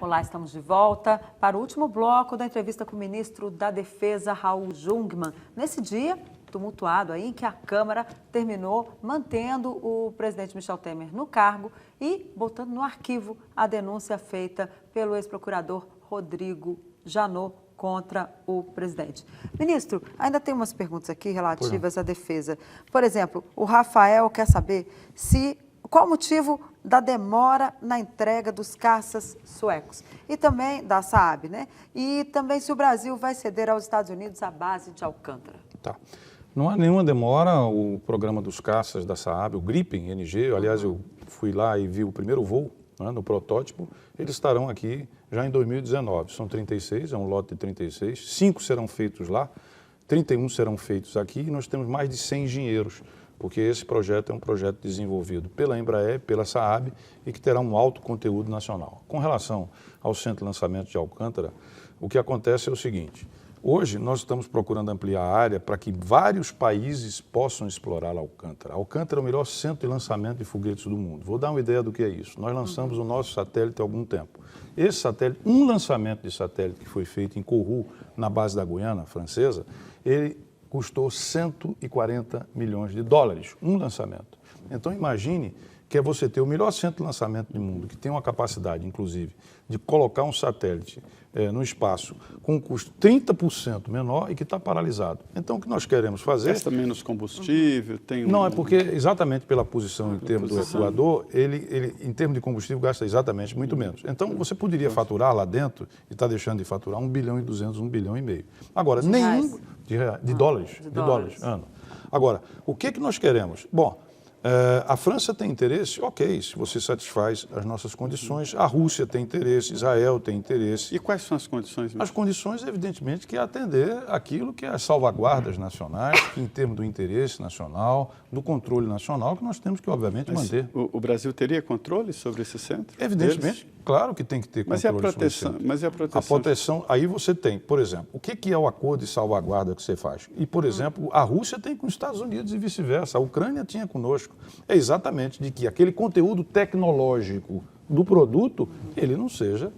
Olá, estamos de volta para o último bloco da entrevista com o ministro da Defesa, Raul Jungmann. Nesse dia tumultuado aí, em que a Câmara terminou mantendo o presidente Michel Temer no cargo e botando no arquivo a denúncia feita pelo ex-procurador Rodrigo Janot contra o presidente. Ministro, ainda tem umas perguntas aqui relativas à defesa. Por exemplo, o Rafael quer saber qual o motivo da demora na entrega dos caças suecos e também da Saab, né? E também se o Brasil vai ceder aos Estados Unidos a base de Alcântara. Tá. Não há nenhuma demora. O programa dos caças da Saab, o Gripen NG, aliás, eu fui lá e vi o primeiro voo, né, no protótipo, eles estarão aqui já em 2019. São 36, é um lote de 36, 5 serão feitos lá, 31 serão feitos aqui e nós temos mais de 100 engenheiros, porque esse projeto é um projeto desenvolvido pela Embraer, pela Saab e que terá um alto conteúdo nacional. Com relação ao centro de lançamento de Alcântara, o que acontece é o seguinte: hoje nós estamos procurando ampliar a área para que vários países possam explorar Alcântara. Alcântara é o melhor centro de lançamento de foguetes do mundo. Vou dar uma ideia do que é isso. Nós lançamos o nosso satélite há algum tempo. Esse satélite, um lançamento de satélite que foi feito em Kourou, na base da Guiana francesa, ele custou 140 milhões de dólares, um lançamento. Então imagine que é você ter o melhor centro de lançamento do mundo, que tem uma capacidade, inclusive, de colocar um satélite no espaço com um custo 30% menor e que está paralisado. Então, o que nós queremos fazer... Gasta menos combustível, tem... Não, é porque exatamente pela posição em termos do Equador, ele em termos de combustível gasta exatamente muito menos. Então, você poderia faturar lá dentro e está deixando de faturar 1 bilhão e 200, 1 bilhão e meio. Agora, nenhum... De dólares, ano. Agora, o que nós queremos? Bom, a França tem interesse, ok, se você satisfaz as nossas condições, a Rússia tem interesse, Israel tem interesse. E quais são as condições? As condições, evidentemente, que é atender aquilo que é as salvaguardas nacionais, que em termos do interesse nacional, do controle nacional, que nós temos que, obviamente, manter. O Brasil teria controle sobre esse centro? Evidentemente, claro que tem que ter controle sobre esse centro. Mas e a proteção? A proteção, aí você tem, por exemplo, o que é o acordo de salvaguarda que você faz? E, por exemplo, a Rússia tem com os Estados Unidos e vice-versa, a Ucrânia tinha conosco. É exatamente de que aquele conteúdo tecnológico do produto, ele não seja,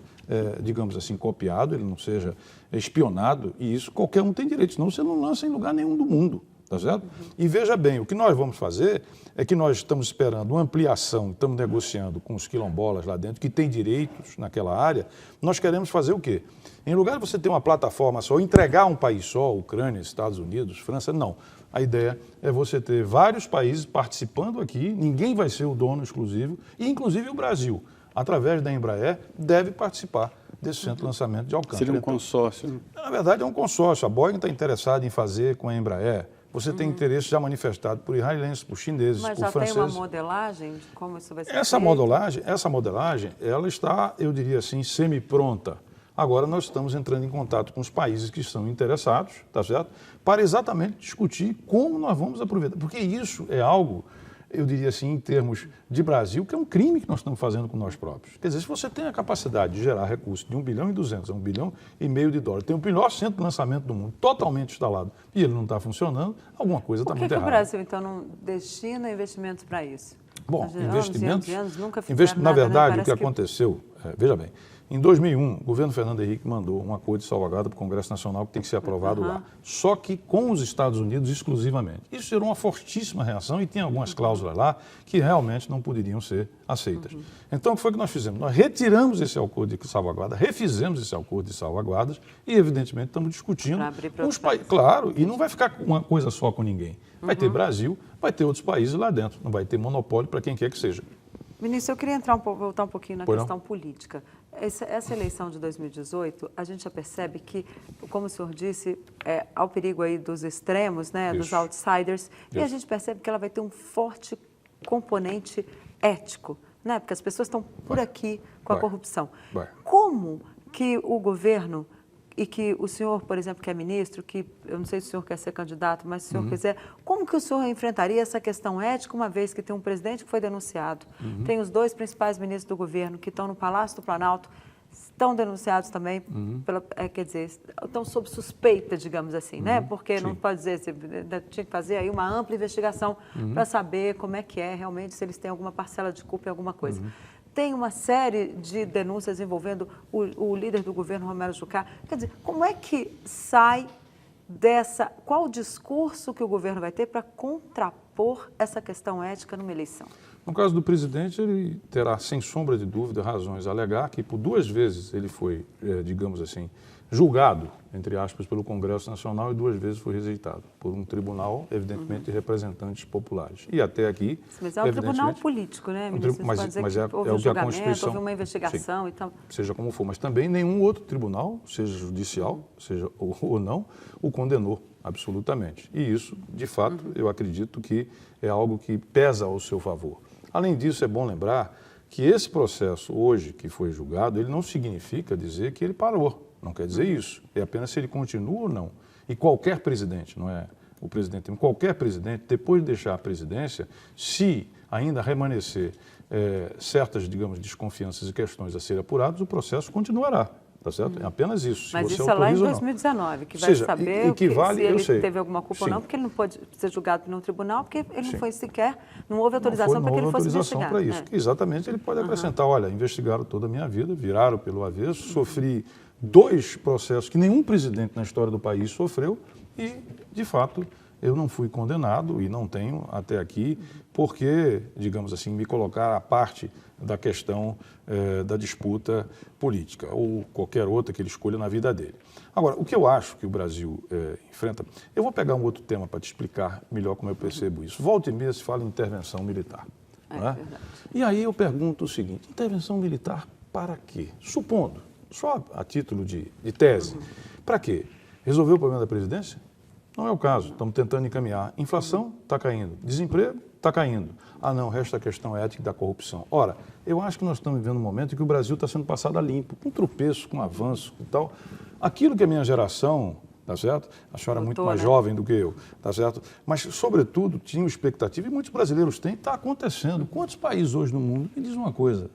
digamos assim, copiado, ele não seja espionado, e isso qualquer um tem direito, senão você não lança em lugar nenhum do mundo, tá certo? E veja bem, o que nós vamos fazer é que nós estamos esperando uma ampliação, estamos negociando com os quilombolas lá dentro, que têm direitos naquela área, nós queremos fazer o quê? Em lugar de você ter uma plataforma só, entregar um país só, Ucrânia, Estados Unidos, França, não. A ideia é você ter vários países participando aqui, ninguém vai ser o dono exclusivo, e inclusive o Brasil, através da Embraer, deve participar desse centro de lançamento de Alcântara. Seria um consórcio? Na verdade é um consórcio, a Boeing está interessada em fazer com a Embraer, você tem interesse já manifestado por israelenses, por chineses, por franceses. Mas já tem uma modelagem de como isso vai ser feito? Essa modelagem, ela está, eu diria assim, semi-pronta. Agora nós estamos entrando em contato com os países que estão interessados, tá certo? Para exatamente discutir como nós vamos aproveitar. Porque isso é algo, eu diria assim, em termos de Brasil, que é um crime que nós estamos fazendo com nós próprios. Quer dizer, se você tem a capacidade de gerar recursos de 1 bilhão e 200 a 1 bilhão e meio de dólares, tem o melhor centro de lançamento do mundo, totalmente instalado, e ele não está funcionando, alguma coisa está muito errada. Por que o Brasil, então, não destina investimentos para isso? Bom, investimentos... Anos, nunca fizeram na verdade, nada, né? o que aconteceu, veja bem, em 2001, o governo Fernando Henrique mandou um acordo de salvaguarda para o Congresso Nacional que tem que ser aprovado lá. Só que com os Estados Unidos exclusivamente. Isso gerou uma fortíssima reação e tem algumas cláusulas lá que realmente não poderiam ser aceitas. Então, o que foi que nós fizemos? Nós retiramos esse acordo de salvaguarda, refizemos esse acordo de salvaguardas e, evidentemente, estamos discutindo com os países. Claro, e não vai ficar uma coisa só com ninguém. Vai ter Brasil, vai ter outros países lá dentro. Não vai ter monopólio para quem quer que seja. Ministro, eu queria voltar um pouquinho na questão política. Essa eleição de 2018, a gente já percebe que, como o senhor disse, há o perigo aí dos extremos, né, dos outsiders, e a gente percebe que ela vai ter um forte componente ético, né, porque as pessoas estão por aqui com a corrupção. Como que o governo e que o senhor, por exemplo, que é ministro, que eu não sei se o senhor quer ser candidato, mas se o senhor quiser, como que o senhor enfrentaria essa questão ética, uma vez que tem um presidente que foi denunciado, tem os 2 principais ministros do governo que estão no Palácio do Planalto, estão denunciados também, quer dizer, estão sob suspeita, digamos assim, né? Porque não pode dizer, tinha que fazer aí uma ampla investigação para saber como é que é realmente, se eles têm alguma parcela de culpa em alguma coisa. tem uma série de denúncias envolvendo o líder do governo, Romero Jucá. Quer dizer, como é que sai dessa... Qual o discurso que o governo vai ter para contrapor essa questão ética numa eleição? No caso do presidente, ele terá, sem sombra de dúvida, razões a alegar que por 2 vezes ele foi, digamos assim, julgado, entre aspas, pelo Congresso Nacional e 2 vezes foi rejeitado por um tribunal, evidentemente, de representantes populares. E até aqui... Mas é um tribunal político, né, ministro? Mas é o que a Constituição... Houve uma investigação e tal. Seja como for, mas também nenhum outro tribunal, seja judicial, seja ou não, o condenou absolutamente. E isso, de fato, eu acredito que é algo que pesa ao seu favor. Além disso, é bom lembrar que esse processo hoje que foi julgado, ele não significa dizer que ele parou. Não quer dizer isso. É apenas se ele continua ou não. E qualquer presidente, não é o presidente, qualquer presidente, depois de deixar a presidência, se ainda remanescer certas, digamos, desconfianças e questões a serem apuradas, o processo continuará. Tá certo? É apenas isso. Mas isso é lá em 2019, que vai saber se ele teve alguma culpa ou não, porque ele não pode ser julgado por um tribunal, porque ele não foi sequer, não houve autorização para que ele fosse investigado. Para isso. Exatamente, ele pode acrescentar, olha, investigaram toda a minha vida, viraram pelo avesso, sofri 2 processos que nenhum presidente na história do país sofreu e, de fato, eu não fui condenado e não tenho até aqui, porque, digamos assim, me colocar à parte da questão da disputa política ou qualquer outra que ele escolha na vida dele. Agora, o que eu acho que o Brasil enfrenta... Eu vou pegar um outro tema para te explicar melhor como eu percebo isso. Volta e meia se fala em intervenção militar. Não é? E aí eu pergunto o seguinte, intervenção militar para quê? Supondo, só a título de tese, para quê? Resolver o problema da Previdência? Não é o caso, estamos tentando encaminhar. Inflação está caindo, desemprego está caindo. Ah não, resta a questão ética da corrupção. Ora, eu acho que nós estamos vivendo um momento em que o Brasil está sendo passado a limpo, com tropeço, com avanço e tal. Aquilo que a minha geração, tá certo? A senhora é muito mais jovem do que eu, tá certo? Mas, sobretudo, tinha expectativa, e muitos brasileiros têm, está acontecendo. Quantos países hoje no mundo, me diz uma coisa,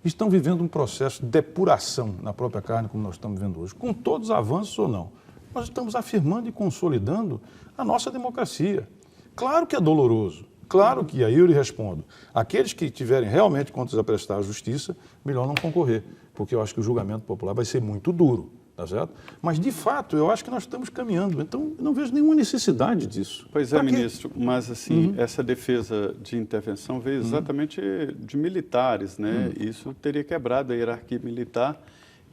estão vivendo um processo de depuração na própria carne, como nós estamos vivendo hoje, com todos os avanços ou não? Nós estamos afirmando e consolidando a nossa democracia. Claro que é doloroso, claro que, aí eu lhe respondo, aqueles que tiverem realmente contas a prestar à justiça, melhor não concorrer, porque eu acho que o julgamento popular vai ser muito duro, tá certo? Mas, de fato, eu acho que nós estamos caminhando, então eu não vejo nenhuma necessidade disso. Pois é, ministro, mas assim, essa defesa de intervenção veio exatamente de militares, né? Isso teria quebrado a hierarquia militar.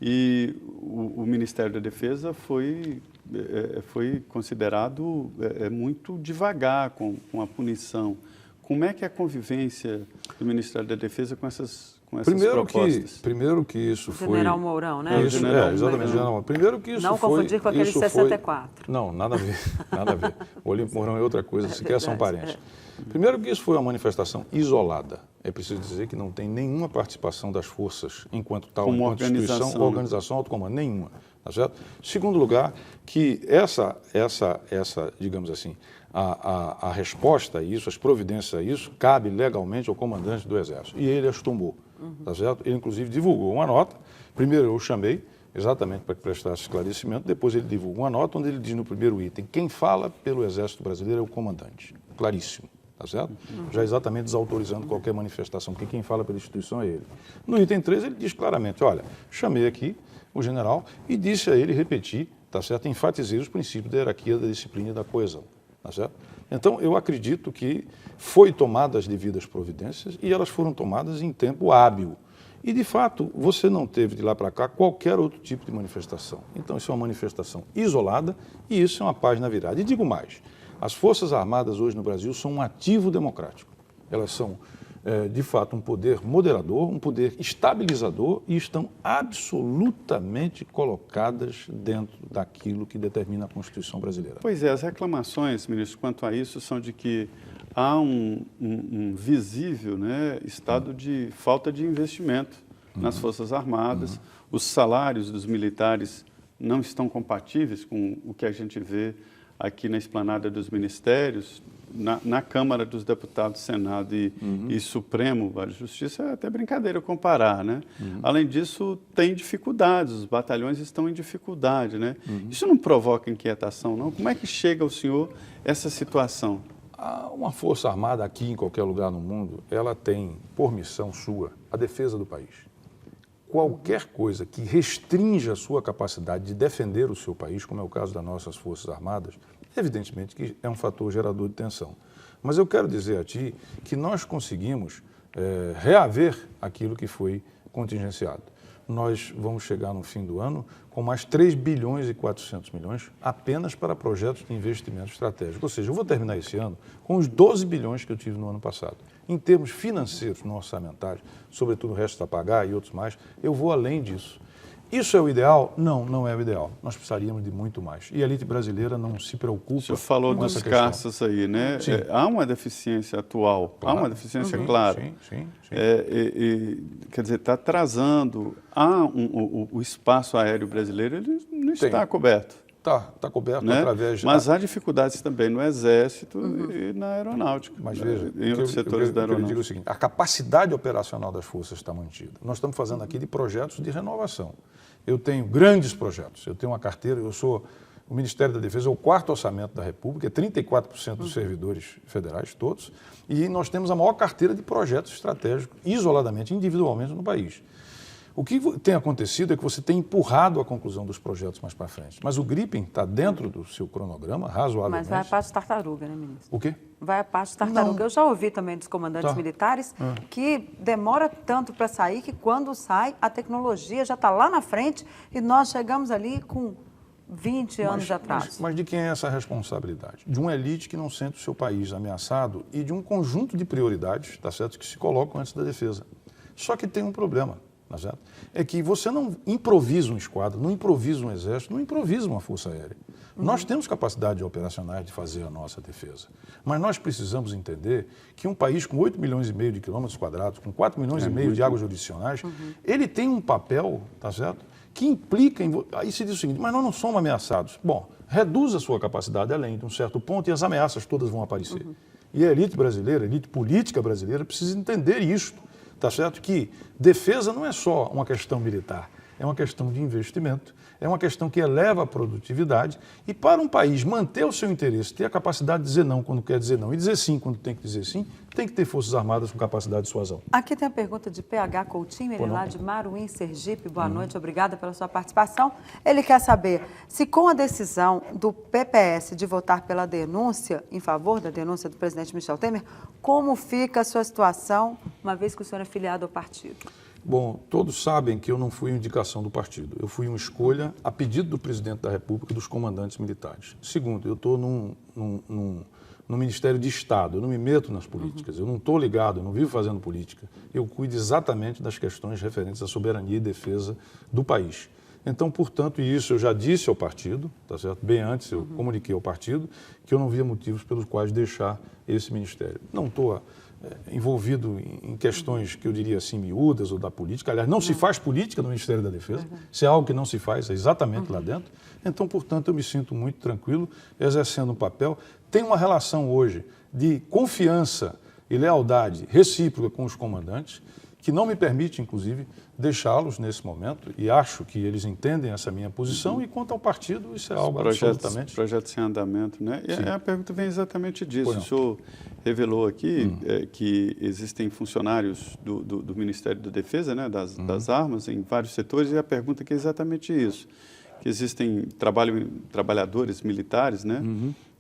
E o Ministério da Defesa foi considerado muito devagar com a punição. Como é que é a convivência do Ministério da Defesa com essas propostas? Primeiro que isso foi... General Mourão, né? Isso, exatamente, General Mourão. Primeiro que isso não foi... Não confundir com aquele 64. Não, nada a ver, nada a ver. O Olímpio Mourão é outra coisa, sequer são parentes. Primeiro que isso foi uma manifestação isolada. É preciso dizer que não tem nenhuma participação das forças enquanto tal, enquanto instituição, organização, autocomando, nenhuma. Tá certo? Segundo lugar, que essa digamos assim, a resposta a isso, as providências a isso, cabe legalmente ao comandante do Exército. E ele as tomou. Tá certo? Ele, inclusive, divulgou uma nota. Primeiro eu o chamei, exatamente para que prestasse esclarecimento. Depois ele divulga uma nota onde ele diz no primeiro item, quem fala pelo Exército Brasileiro é o comandante. Claríssimo. Tá certo? Já exatamente desautorizando qualquer manifestação, porque quem fala pela instituição é ele. No item 3, ele diz claramente, olha, chamei aqui o general e disse a ele repetir, tá certo? Enfatizei os princípios da hierarquia, da disciplina e da coesão. Tá certo? Então, eu acredito que foi tomadas as devidas providências e elas foram tomadas em tempo hábil. E, de fato, você não teve de lá para cá qualquer outro tipo de manifestação. Então, isso é uma manifestação isolada e isso é uma página virada. E digo mais, as Forças Armadas hoje no Brasil são um ativo democrático. Elas são, de fato, um poder moderador, um poder estabilizador e estão absolutamente colocadas dentro daquilo que determina a Constituição brasileira. Pois é, as reclamações, ministro, quanto a isso são de que há um visível, né, estado de falta de investimento nas Forças Armadas. Os salários dos militares não estão compatíveis com o que a gente vê aqui na esplanada dos ministérios, na Câmara dos Deputados, Senado e Supremo, a Justiça, é até brincadeira comparar, né? Além disso, tem dificuldades, os batalhões estão em dificuldade, né? Isso não provoca inquietação, não? Como é que chega ao senhor essa situação? Uma força armada aqui, em qualquer lugar no mundo, ela tem, por missão sua, a defesa do país. Qualquer coisa que restrinja a sua capacidade de defender o seu país, como é o caso das nossas Forças Armadas, evidentemente que é um fator gerador de tensão. Mas eu quero dizer a ti que nós conseguimos reaver aquilo que foi contingenciado. Nós vamos chegar no fim do ano com mais 3 bilhões e 400 milhões apenas para projetos de investimento estratégico. Ou seja, eu vou terminar esse ano com os 12 bilhões que eu tive no ano passado. Em termos financeiros, no orçamentário, sobretudo o resto a pagar e outros mais, eu vou além disso. Isso é o ideal? Não, não é o ideal. Nós precisaríamos de muito mais. E a elite brasileira não se preocupa. O senhor falou com dos essa questão. caças aí, né? Sim. Há uma deficiência atual, Claro. há uma deficiência Sim, clara. sim. Quer dizer, está atrasando. O espaço aéreo brasileiro ele não está coberto. Está coberto, né? através de... Mas há dificuldades também no Exército e na Aeronáutica. Mas veja, em outros setores da Aeronáutica. Eu digo o seguinte, a capacidade operacional das forças está mantida. Nós estamos fazendo aqui de projetos de renovação. Eu tenho grandes projetos, eu tenho uma carteira, o Ministério da Defesa é o 4º orçamento da República, é 34% dos servidores federais, todos, e nós temos a maior carteira de projetos estratégicos, isoladamente, individualmente no país. O que tem acontecido é que você tem empurrado a conclusão dos projetos mais para frente, mas o Gripen está dentro do seu cronograma, razoavelmente. Mas vai a parte de tartaruga, né, ministro? O quê? Vai a parte de tartaruga. Não. Eu já ouvi também dos comandantes militares que demora tanto para sair que quando sai a tecnologia já está lá na frente e nós chegamos ali com 20 anos de atraso. Mas de quem é essa responsabilidade? De uma elite que não sente o seu país ameaçado e de um conjunto de prioridades, tá certo, que se colocam antes da defesa. Só que tem um problema. É que você não improvisa um esquadro, não improvisa um exército, não improvisa uma força aérea. Nós temos capacidade operacionais de fazer a nossa defesa, mas nós precisamos entender que um país com 8 milhões e meio de quilômetros quadrados, com 4 milhões e meio de águas jurisdicionais, ele tem um papel, tá certo, que implica em... Aí se diz o seguinte, mas nós não somos ameaçados. Bom, reduz a sua capacidade além de um certo ponto e as ameaças todas vão aparecer. E a elite brasileira, a elite política brasileira precisa entender isto. Tá certo que defesa não é só uma questão militar, é uma questão de investimento, é uma questão que eleva a produtividade e para um país manter o seu interesse, ter a capacidade de dizer não quando quer dizer não e dizer sim quando tem que dizer sim, tem que ter forças armadas com capacidade de dissuasão. Aqui tem a pergunta de PH Coutinho, ele é lá de Maruim, Sergipe. Boa noite, obrigada pela sua participação. Ele quer saber se com a decisão do PPS de votar pela denúncia, em favor da denúncia do presidente Michel Temer, como fica a sua situação, uma vez que o senhor é filiado ao partido? Bom, todos sabem que eu não fui indicação do partido. Eu fui uma escolha a pedido do presidente da República e dos comandantes militares. Segundo, eu estou no Ministério de Estado, eu não me meto nas políticas, eu não estou ligado, eu não vivo fazendo política. Eu cuido exatamente das questões referentes à soberania e defesa do país. Então, portanto, isso eu já disse ao partido, tá certo? Bem antes eu comuniquei ao partido que eu não via motivos pelos quais deixar esse ministério. Não estou envolvido em questões que eu diria assim, miúdas ou da política. Aliás, não se faz política no Ministério da Defesa. Se é algo que não se faz, é exatamente lá dentro. Então, portanto, eu me sinto muito tranquilo, exercendo um papel. Tem uma relação hoje de confiança e lealdade recíproca com os comandantes, que não me permite, inclusive, deixá-los nesse momento, e acho que eles entendem essa minha posição, e quanto ao partido, isso é algo absolutamente... Projetos em andamento, né? E a pergunta vem exatamente disso. O senhor revelou aqui que existem funcionários do Ministério da Defesa, né, das armas, em vários setores, e a pergunta aqui é exatamente isso, que existem trabalhadores militares, né,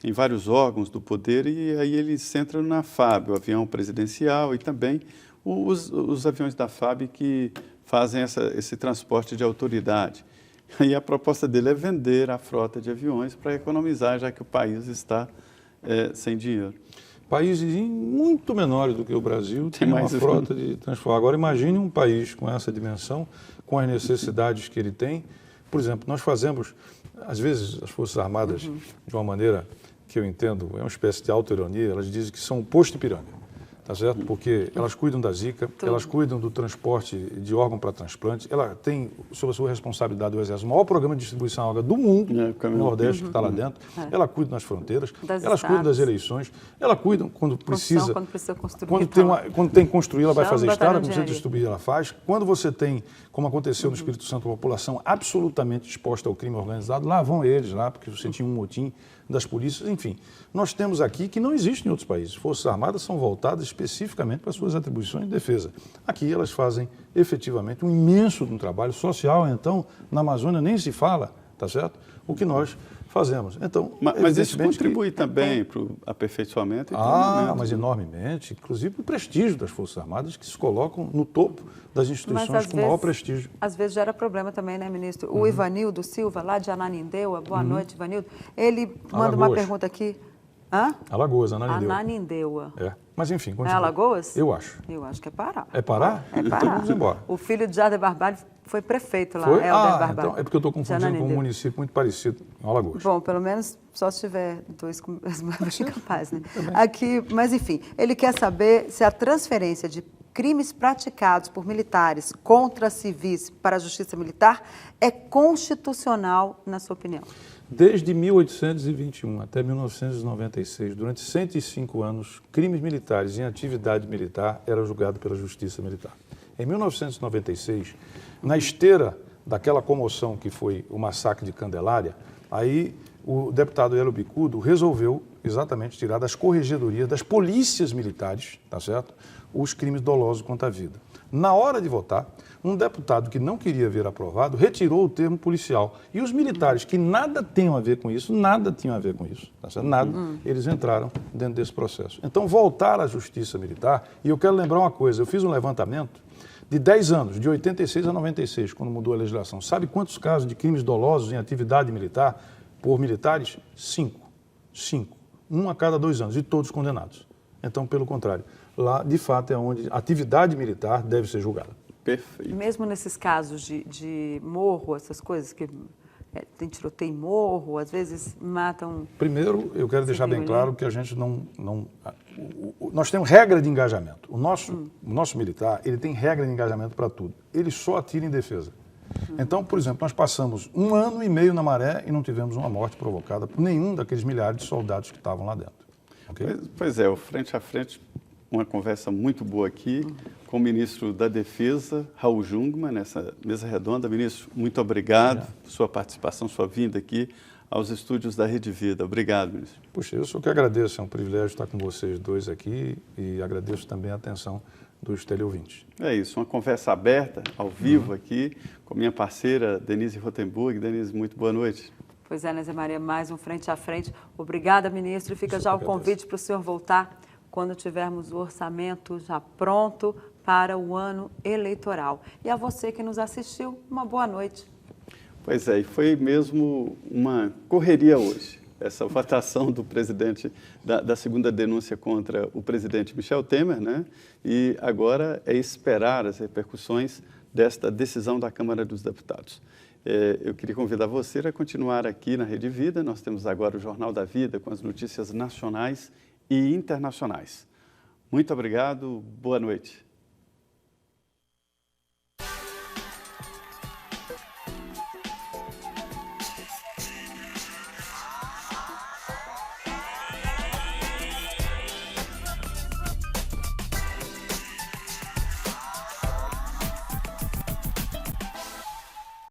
em vários órgãos do poder, e aí eles entram na FAB, o avião presidencial, e também os aviões da FAB que fazem esse transporte de autoridade. E a proposta dele é vender a frota de aviões para economizar, já que o país está sem dinheiro. Países muito menores do que o Brasil têm uma frota de transporte. Agora, imagine um país com essa dimensão, com as necessidades que ele tem. Por exemplo, nós fazemos, às vezes, as Forças Armadas, de uma maneira que eu entendo, é uma espécie de auto-ironia, elas dizem que são o posto Ipiranga. tá certo? Porque elas cuidam da Zika, elas cuidam do transporte de órgão para transplante, ela tem, sob a sua responsabilidade, o Exército, o maior programa de distribuição de água do mundo, no Nordeste, que está lá dentro. Ela cuida nas fronteiras, elas cuidam das eleições, ela cuida quando precisa. Quando precisa construir. Quando tem que construir, ela vai fazer estrada, quando precisa engenharia. distribuir, ela faz. Quando você tem, como aconteceu no Espírito Santo, uma população absolutamente exposta ao crime organizado, lá vão eles, lá, porque você tinha um motim das polícias, enfim. Nós temos aqui que não existe em outros países. Forças Armadas são voltadas especificamente para suas atribuições de defesa. Aqui elas fazem efetivamente um imenso trabalho social, então, na Amazônia nem se fala, tá certo? O que nós fazemos. Então, mas isso contribui também para o aperfeiçoamento e mas enormemente, inclusive para o prestígio das Forças Armadas, que se colocam no topo das instituições com maior prestígio. Às vezes gera problema também, né, ministro? O Ivanildo Silva, lá de Ananindeua, boa noite, Ivanildo, ele manda uma pergunta aqui. Hã? Alagoas, Ananindeua. Ananindeua. Mas enfim, continua. É Alagoas? Eu acho. Eu acho que é Pará. É Pará? É Pará. Então vamos embora. O filho de Jader Barbalho foi prefeito lá, Foi? Helder Barbalho. Então é porque eu estou confundindo com um município muito parecido, Alagoas. Bom, pelo menos só se tiver dois com as mesmas capazes, né? Aqui, mas enfim, ele quer saber se a transferência de crimes praticados por militares contra civis para a justiça militar é constitucional, na sua opinião. Desde 1821 até 1996, durante 105 anos, crimes militares em atividade militar eram julgados pela Justiça Militar. Em 1996, na esteira daquela comoção que foi o massacre de Candelária, aí o deputado Hélio Bicudo resolveu exatamente tirar das corregedorias, das polícias militares, tá certo? Os crimes dolosos contra a vida. Na hora de votar, um deputado que não queria ver aprovado retirou o termo policial. E os militares que nada tinham a ver com isso, tá certo? Nada, eles entraram dentro desse processo. Então, voltar à justiça militar, e eu quero lembrar uma coisa, eu fiz um levantamento de 10 anos, de 86 a 96, quando mudou a legislação. Sabe quantos casos de crimes dolosos em atividade militar por militares? 5. 5. 1 a cada 2 anos, e todos condenados. Então, pelo contrário, lá, de fato, é onde a atividade militar deve ser julgada. Perfeito. Mesmo nesses casos de morro, essas coisas que tem tiroteio em morro, às vezes matam... Primeiro, eu quero deixar bem claro que a gente nós temos regra de engajamento. O nosso militar, ele tem regra de engajamento para tudo. Ele só atira em defesa. Então, por exemplo, nós passamos 1 ano e meio na Maré e não tivemos uma morte provocada por nenhum daqueles milhares de soldados que estavam lá dentro. Okay? Pois é, o frente a frente, uma conversa muito boa aqui com o ministro da Defesa, Raul Jungmann, nessa mesa redonda. Ministro, muito obrigado por sua participação, sua vinda aqui aos estúdios da Rede Vida. Obrigado, ministro. Puxa, eu só que agradeço, é um privilégio estar com vocês dois aqui e agradeço também a atenção dos teleouvintes. É isso, uma conversa aberta, ao vivo aqui, com minha parceira Denise Rotenburg. Denise, muito boa noite. Pois é, Zé Maria, mais um frente a frente. Obrigada, ministro. E fica já o convite para o senhor voltar quando tivermos o orçamento já pronto para o ano eleitoral. E a você que nos assistiu, uma boa noite. Pois é, e foi mesmo uma correria hoje, essa votação do presidente, da segunda denúncia contra o presidente Michel Temer, né? E agora é esperar as repercussões desta decisão da Câmara dos Deputados. Eu queria convidar você a continuar aqui na Rede Vida. Nós temos agora o Jornal da Vida com as notícias nacionais e internacionais. Muito obrigado, boa noite.